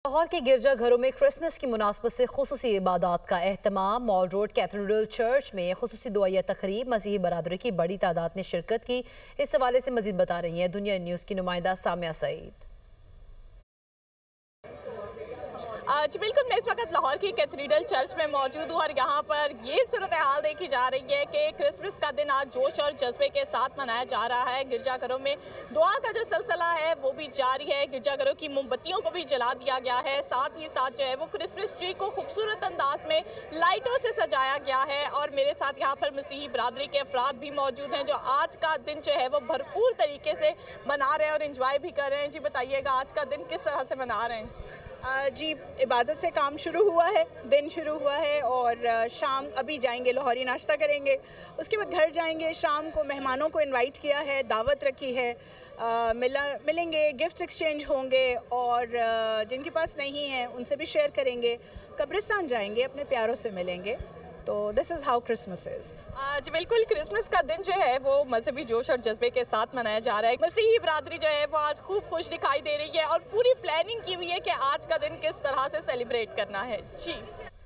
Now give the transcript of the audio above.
लाहौर के गिरजाघरों में क्रिसमस की मुनासबत से खुसूसी इबादत का एहतमाम। मॉल रोड कैथेड्रल चर्च में खुसूसी दुआया तकरीब, मसीही बरादरी की बड़ी तादाद ने शिरकत की। इस हवाले से मजीद बता रही हैं दुनिया न्यूज़ की नुमाइंदा सामिया सईद। जी बिल्कुल, मैं इस वक्त लाहौर की कैथेड्रल चर्च में मौजूद हूँ और यहाँ पर ये सूरत हाल देखी जा रही है कि क्रिसमस का दिन आज जोश और जज्बे के साथ मनाया जा रहा है। गिरजाघरों में दुआ का जो सिलसिला है वो भी जारी है। गिरजाघरों की मोमबत्तियों को भी जला दिया गया है। साथ ही साथ जो है वो क्रिसमस ट्री को खूबसूरत अंदाज में लाइटों से सजाया गया है। और मेरे साथ यहाँ पर मसीही बरादरी के अफराद भी मौजूद हैं जो आज का दिन जो है वो भरपूर तरीके से मना रहे हैं और इंजॉय भी कर रहे हैं। जी बताइएगा, आज का दिन किस तरह से मना रहे हैं? जी, इबादत से काम शुरू हुआ है, दिन शुरू हुआ है और शाम अभी जाएंगे, लाहौरी नाश्ता करेंगे, उसके बाद घर जाएंगे। शाम को मेहमानों को इनवाइट किया है, दावत रखी है, मिलेंगे, गिफ्ट एक्सचेंज होंगे और जिनके पास नहीं है उनसे भी शेयर करेंगे। कब्रिस्तान जाएंगे, अपने प्यारों से मिलेंगे। तो this is how Christmas is. जी बिल्कुल, क्रिसमस का दिन जो है वो मजहबी जोश और जज्बे के साथ मनाया जा रहा है। मसीही बरादरी जो है वो आज खूब खुश दिखाई दे रही है और पूरी प्लानिंग की हुई है कि आज का दिन किस तरह से सेलिब्रेट करना है। जी।